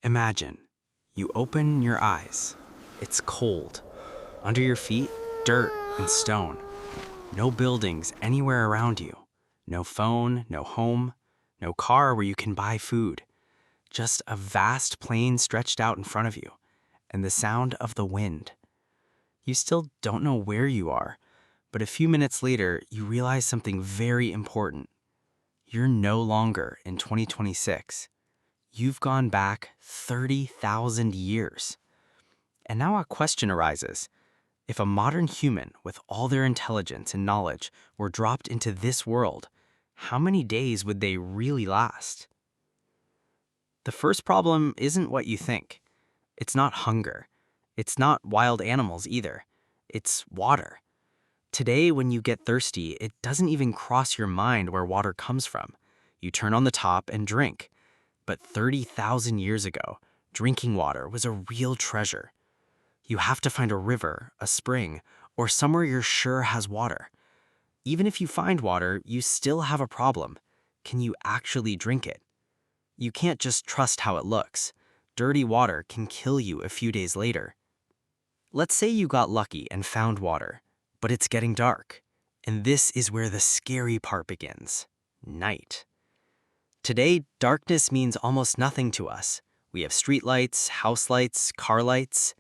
Imagine, you open your eyes. It's cold. Under your feet, dirt and stone. No buildings anywhere around you. No phone, no home, no car where you can buy food. Just a vast plain stretched out in front of you, and the sound of the wind. You still don't know where you are, but a few minutes later, you realize something very important. You're no longer in 2026. You've gone back 30,000 years. And now a question arises. If a modern human with all their intelligence and knowledge were dropped into this world, how many days would they really last? The first problem isn't what you think. It's not hunger. It's not wild animals either. It's water. Today, when you get thirsty, it doesn't even cross your mind where water comes from. You turn on the tap and drink. But 30,000 years ago, drinking water was a real treasure. You have to find a river, a spring, or somewhere you're sure has water. Even if you find water, you still have a problem. Can you actually drink it? You can't just trust how it looks. Dirty water can kill you a few days later. Let's say you got lucky and found water, but it's getting dark. And this is where the scary part begins. Night. Today, darkness means almost nothing to us. We have streetlights, house lights, car lights.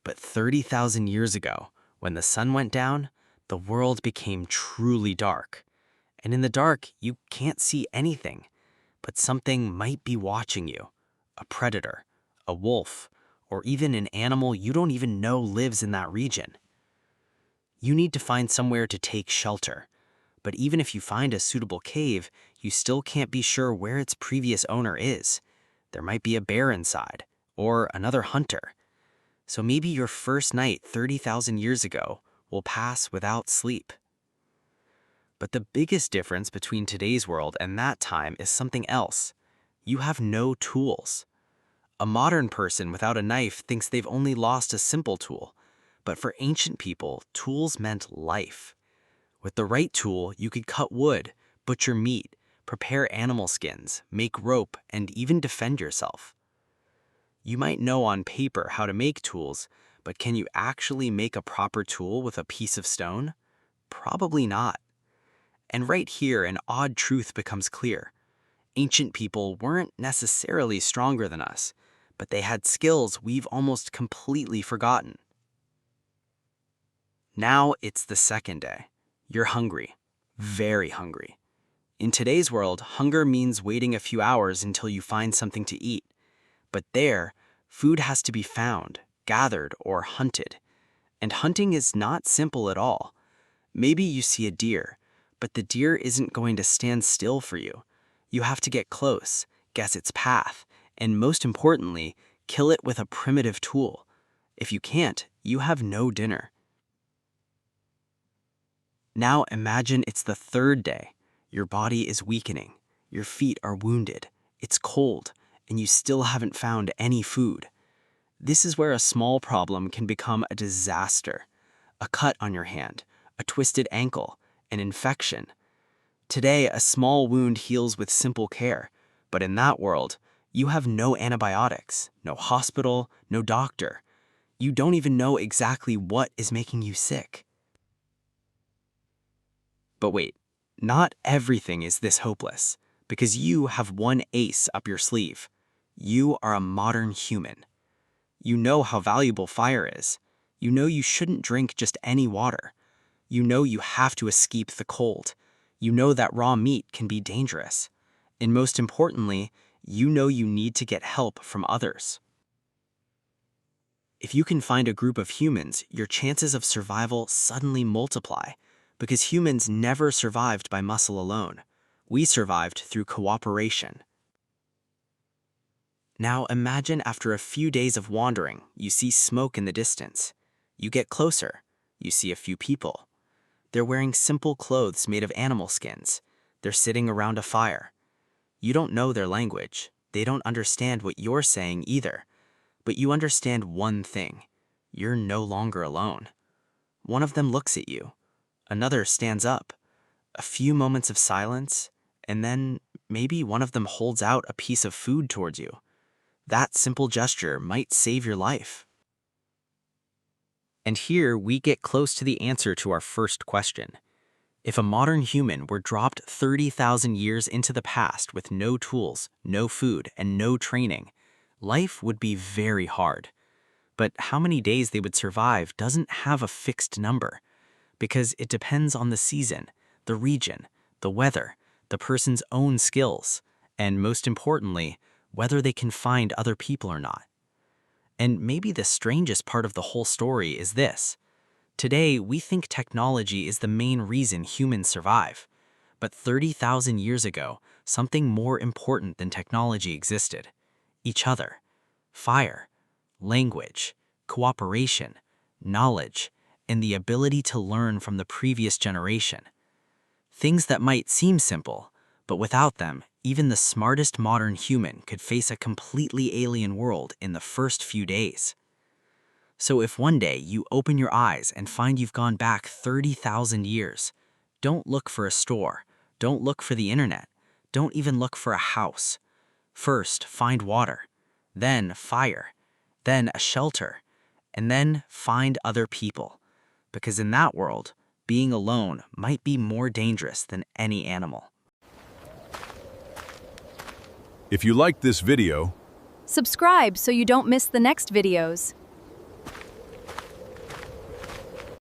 But 30,000 years ago, when the sun went down, the world became truly dark. And in the dark, you can't see anything, but something might be watching you. A predator, a wolf, or even an animal you don't even know lives in that region. You need to find somewhere to take shelter. But even if you find a suitable cave, you still can't be sure where its previous owner is. There might be a bear inside, or another hunter. So maybe your first night 30,000 years ago will pass without sleep. But the biggest difference between today's world and that time is something else. You have no tools. A modern person without a knife thinks they've only lost a simple tool. But for ancient people, tools meant life. With the right tool, you could cut wood, butcher meat, prepare animal skins, make rope, and even defend yourself. You might know on paper how to make tools, but can you actually make a proper tool with a piece of stone? Probably not. And right here, an odd truth becomes clear. Ancient people weren't necessarily stronger than us, but they had skills we've almost completely forgotten. Now it's the second day. You're hungry, very hungry. In today's world, hunger means waiting a few hours until you find something to eat. But there, food has to be found, gathered, or hunted. And hunting is not simple at all. Maybe you see a deer, but the deer isn't going to stand still for you. You have to get close, guess its path, and most importantly, kill it with a primitive tool. If you can't, you have no dinner. Now imagine it's the third day. Your body is weakening. Your feet are wounded. It's cold, and you still haven't found any food. This is where a small problem can become a disaster. A cut on your hand, a twisted ankle, an infection. Today, a small wound heals with simple care, but in that world, you have no antibiotics, no hospital, no doctor. You don't even know exactly what is making you sick. But wait, not everything is this hopeless, because you have one ace up your sleeve. You are a modern human. You know how valuable fire is. You know you shouldn't drink just any water. You know you have to escape the cold. You know that raw meat can be dangerous. And most importantly, you know you need to get help from others. If you can find a group of humans, your chances of survival suddenly multiply. Because humans never survived by muscle alone. We survived through cooperation. Now imagine after a few days of wandering, you see smoke in the distance. You get closer. You see a few people. They're wearing simple clothes made of animal skins. They're sitting around a fire. You don't know their language. They don't understand what you're saying either. But you understand one thing. You're no longer alone. One of them looks at you. Another stands up. A few moments of silence, and then maybe one of them holds out a piece of food towards you. That simple gesture might save your life. And here we get close to the answer to our first question. If a modern human were dropped 30,000 years into the past with no tools, no food, and no training, life would be very hard. But how many days they would survive doesn't have a fixed number, because it depends on the season, the region, the weather, the person's own skills, and most importantly, whether they can find other people or not. And maybe the strangest part of the whole story is this. Today, we think technology is the main reason humans survive. But 30,000 years ago, something more important than technology existed. Each other. Fire. Language. Cooperation. Knowledge. And the ability to learn from the previous generation. Things that might seem simple, but without them, even the smartest modern human could face a completely alien world in the first few days. So if one day you open your eyes and find you've gone back 30,000 years, don't look for a store, don't look for the internet, don't even look for a house. First, find water, then fire, then a shelter, and then find other people. Because in that world, being alone might be more dangerous than any animal. If you liked this video, Subscribe so you don't miss the next videos.